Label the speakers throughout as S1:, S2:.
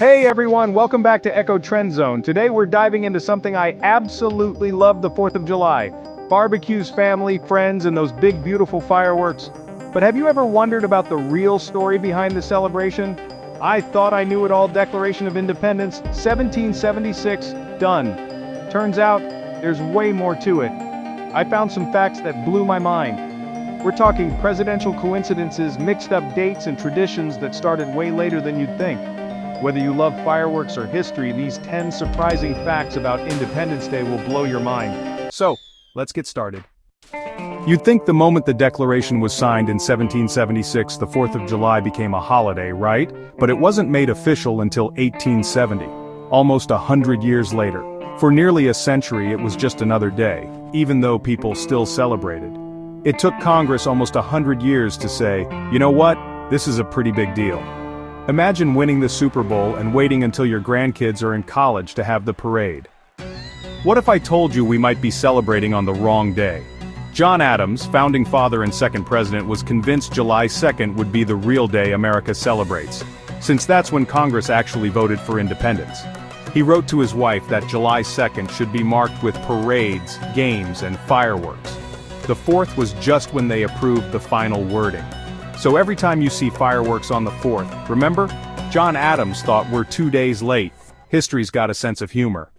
S1: Hey everyone, welcome back to Echo Trend Zone. Today we're diving into something I absolutely love, the 4th of July. Barbecues, family, friends, and those big beautiful fireworks. But have you ever wondered about the real story behind the celebration? I thought I knew it all. Declaration of Independence, 1776, done. Turns out, there's way more to it. I found some facts that blew my mind. We're talking presidential coincidences, mixed up dates, and traditions that started way later than you'd think. Whether you love fireworks or history, these 10 surprising facts about Independence Day will blow your mind. So, let's get started. You'd think the moment the Declaration was signed in 1776, the 4th of July became a holiday, right? But it wasn't made official until 1870, almost 100 years later. For nearly a century, it was just another day, even though people still celebrated. It took Congress almost 100 years to say, you know what, this is a pretty big deal. Imagine winning the Super Bowl and waiting until your grandkids are in college to have the parade. What if I told you we might be celebrating on the wrong day? John Adams, founding father and second president, was convinced July 2nd would be the real day America celebrates, since that's when Congress actually voted for independence. He wrote to his wife that July 2nd should be marked with parades, games, and fireworks. The 4th was just when they approved the final wording. So every time you see fireworks on the 4th, remember? John Adams thought we're 2 days late. History's got a sense of humor.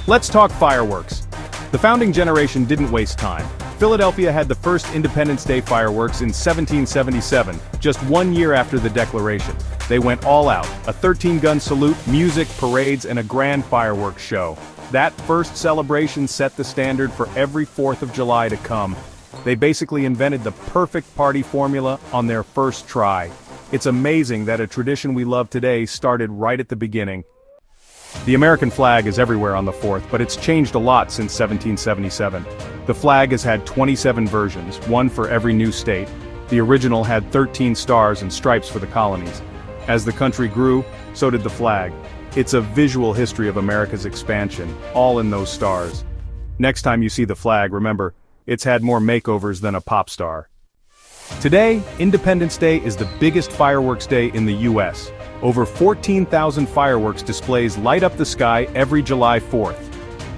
S1: Let's talk fireworks. The founding generation didn't waste time. Philadelphia had the first Independence Day fireworks in 1777, just 1 year after the Declaration. They went all out, a 13-gun salute, music, parades, and a grand fireworks show. That first celebration set the standard for every 4th of July to come. They basically invented the perfect party formula on their first try. It's amazing that a tradition we love today started right at the beginning. The American flag is everywhere on the 4th, but it's changed a lot since 1777. The flag has had 27 versions, one for every new state. The original had 13 stars and stripes for the colonies. As the country grew, so did the flag. It's a visual history of America's expansion, all in those stars. Next time you see the flag, remember, it's had more makeovers than a pop star. Today, Independence Day is the biggest fireworks day in the US. Over 14,000 fireworks displays light up the sky every July 4th.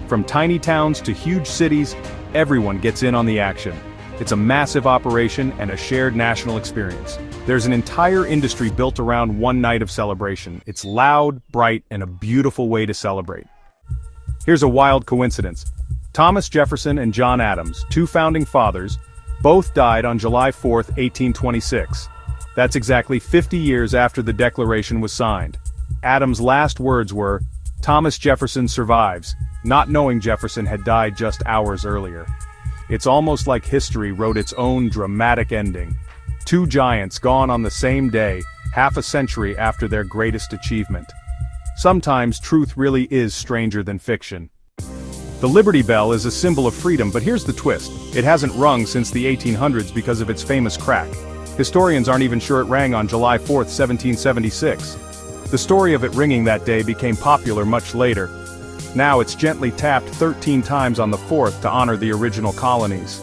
S1: From tiny towns to huge cities, everyone gets in on the action. It's a massive operation and a shared national experience. There's an entire industry built around one night of celebration. It's loud, bright, and a beautiful way to celebrate. Here's a wild coincidence. Thomas Jefferson and John Adams, two founding fathers, both died on July 4, 1826. That's exactly 50 years after the Declaration was signed. Adams' last words were, "Thomas Jefferson survives," not knowing Jefferson had died just hours earlier. It's almost like history wrote its own dramatic ending. Two giants gone on the same day, half a century after their greatest achievement. Sometimes truth really is stranger than fiction. The Liberty Bell is a symbol of freedom, but here's the twist. It hasn't rung since the 1800s because of its famous crack. Historians aren't even sure it rang on July 4, 1776. The story of it ringing that day became popular much later. Now it's gently tapped 13 times on the 4th to honor the original colonies.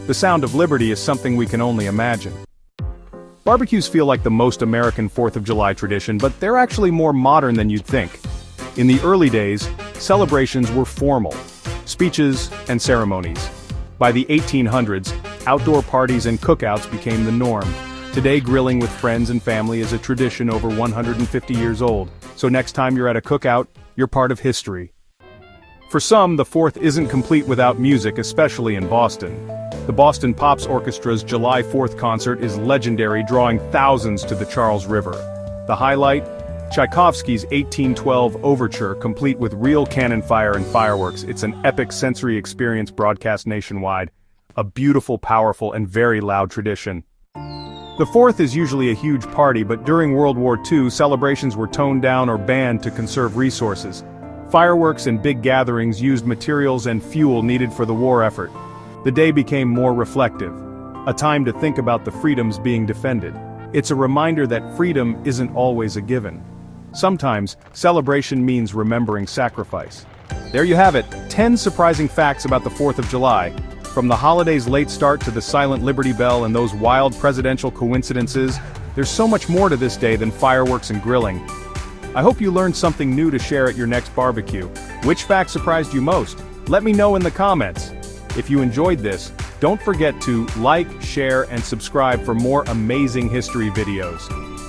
S1: The sound of liberty is something we can only imagine. Barbecues feel like the most American 4th of July tradition, but they're actually more modern than you'd think. In the early days, celebrations were formal. Speeches and ceremonies. By the 1800s, outdoor parties and cookouts became the norm. Today, grilling with friends and family is a tradition over 150 years old, so next time you're at a cookout, you're part of history. For some, the 4th isn't complete without music, especially in Boston. The Boston Pops Orchestra's July 4th concert is legendary, drawing thousands to the Charles River. The highlight? Tchaikovsky's 1812 Overture, complete with real cannon fire and fireworks. It's an epic sensory experience broadcast nationwide. A beautiful, powerful, and very loud tradition. The 4th is usually a huge party, but during World War II, celebrations were toned down or banned to conserve resources. Fireworks and big gatherings used materials and fuel needed for the war effort. The day became more reflective, a time to think about the freedoms being defended. It's a reminder that freedom isn't always a given. Sometimes, celebration means remembering sacrifice. There you have it, 10 surprising facts about the 4th of July. From the holiday's late start to the silent Liberty Bell and those wild presidential coincidences, there's so much more to this day than fireworks and grilling. I hope you learned something new to share at your next barbecue. Which fact surprised you most? Let me know in the comments. If you enjoyed this, don't forget to like, share, and subscribe for more amazing history videos.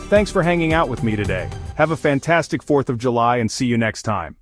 S1: Thanks for hanging out with me today. Have a fantastic 4th of July and see you next time.